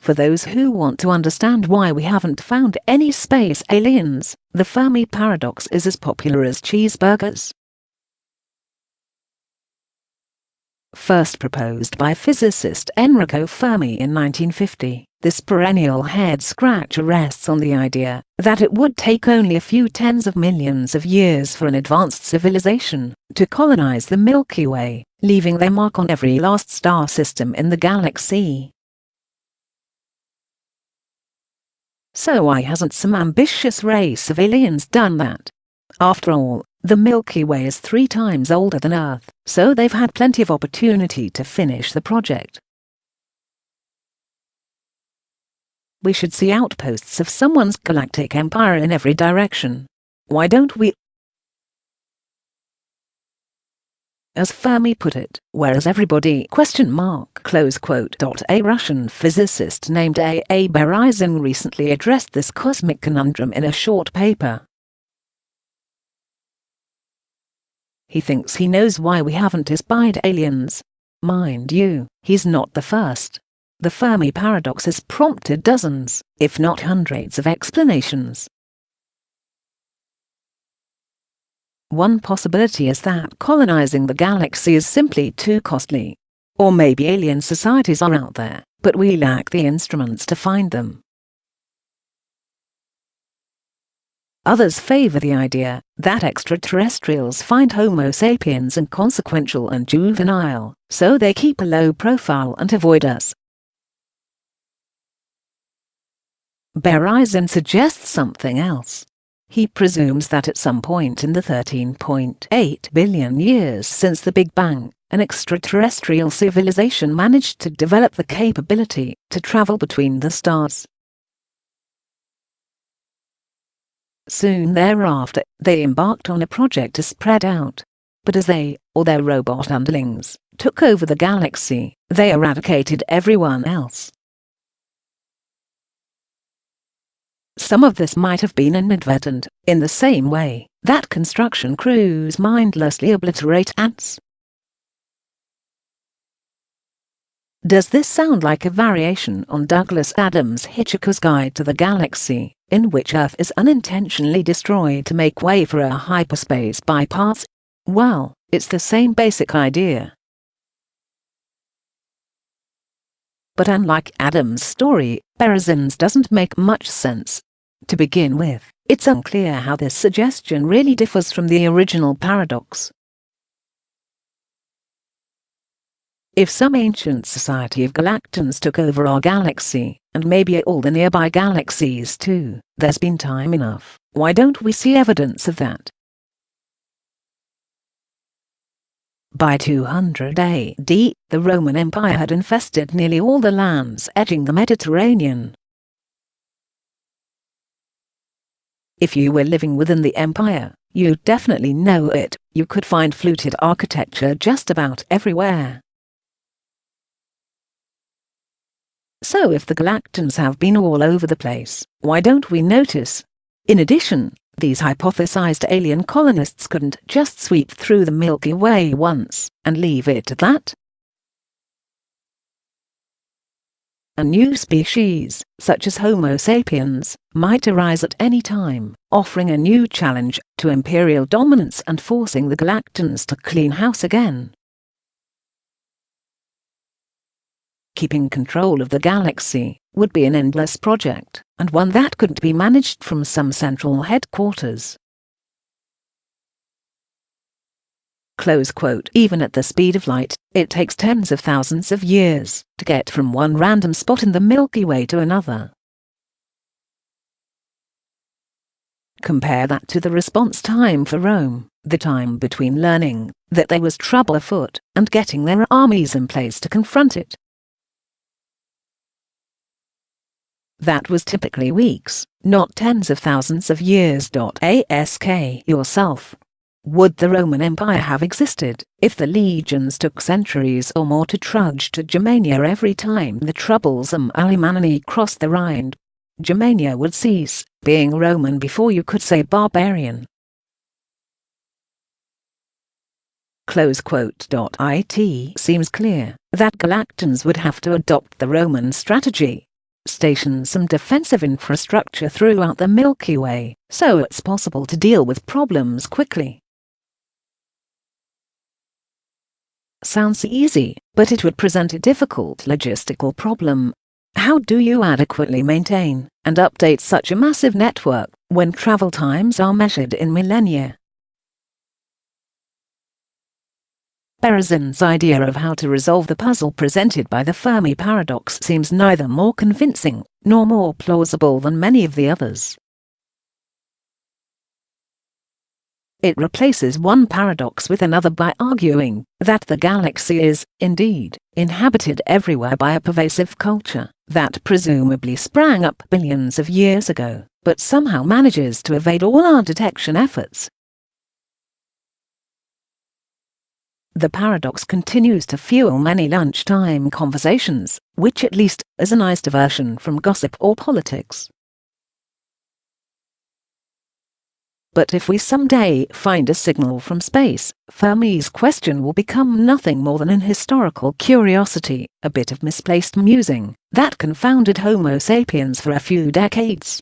For those who want to understand why we haven't found any space aliens, the Fermi Paradox is as popular as cheeseburgers. First proposed by physicist Enrico Fermi in 1950, this perennial head-scratcher rests on the idea that it would take only a few tens of millions of years for an advanced civilization to colonize the Milky Way, leaving their mark on every last star system in the galaxy. So why hasn't some ambitious race of aliens done that? After all, the Milky Way is 3 times older than Earth, so they've had plenty of opportunity to finish the project. We should see outposts of someone's galactic empire in every direction. Why don't we? As Fermi put it, where is everybody? A Russian physicist named A. Berezin recently addressed this cosmic conundrum in a short paper. He thinks he knows why we haven't espied aliens. Mind you, he's not the first. The Fermi Paradox has prompted dozens, if not hundreds of explanations. One possibility is that colonizing the galaxy is simply too costly. Or maybe alien societies are out there, but we lack the instruments to find them. Others favor the idea that extraterrestrials find Homo sapiens inconsequential and juvenile, so they keep a low profile and avoid us. Berezin suggests something else. He presumes that at some point in the 13.8 billion years since the Big Bang, an extraterrestrial civilization managed to develop the capability to travel between the stars. Soon thereafter, they embarked on a project to spread out. But as they, or their robot underlings, took over the galaxy, they eradicated everyone else. Some of this might have been inadvertent, in the same way that construction crews mindlessly obliterate ants. Does this sound like a variation on Douglas Adams' Hitchhiker's Guide to the Galaxy, in which Earth is unintentionally destroyed to make way for a hyperspace bypass? Well, it's the same basic idea. But unlike Adams' story, Berezin's doesn't make much sense. To begin with, it's unclear how this suggestion really differs from the original paradox. If some ancient society of galactans took over our galaxy, and maybe all the nearby galaxies too, there's been time enough. Why don't we see evidence of that? By 200 AD, the Roman Empire had infested nearly all the lands edging the Mediterranean. If you were living within the empire, you'd definitely know it. You could find fluted architecture just about everywhere. So if the galactans have been all over the place, why don't we notice? In addition, these hypothesized alien colonists couldn't just sweep through the Milky Way once and leave it at that. A new species, such as Homo sapiens, might arise at any time, offering a new challenge to imperial dominance and forcing the galactans to clean house again. Keeping control of the galaxy would be an endless project, and one that couldn't be managed from some central headquarters. Close quote. Even at the speed of light, it takes tens of thousands of years to get from one random spot in the Milky Way to another. Compare that to the response time for Rome, the time between learning that there was trouble afoot and getting their armies in place to confront it. That was typically weeks, not tens of thousands of years. Ask yourself. Would the Roman Empire have existed if the legions took centuries or more to trudge to Germania every time the troublesome Alemanni crossed the Rhine? Germania would cease being Roman before you could say barbarian. Close quote. It seems clear that galactans would have to adopt the Roman strategy. station some defensive infrastructure throughout the Milky Way, so it's possible to deal with problems quickly. Sounds easy, but it would present a difficult logistical problem. How do you adequately maintain and update such a massive network when travel times are measured in millennia? Berezin's idea of how to resolve the puzzle presented by the Fermi Paradox seems neither more convincing nor more plausible than many of the others. It replaces one paradox with another by arguing that the galaxy is, indeed, inhabited everywhere by a pervasive culture that presumably sprang up billions of years ago, but somehow manages to evade all our detection efforts. The paradox continues to fuel many lunchtime conversations, which at least is a nice diversion from gossip or politics. But if we someday find a signal from space, Fermi's question will become nothing more than an historical curiosity, a bit of misplaced musing, that confounded Homo sapiens for a few decades.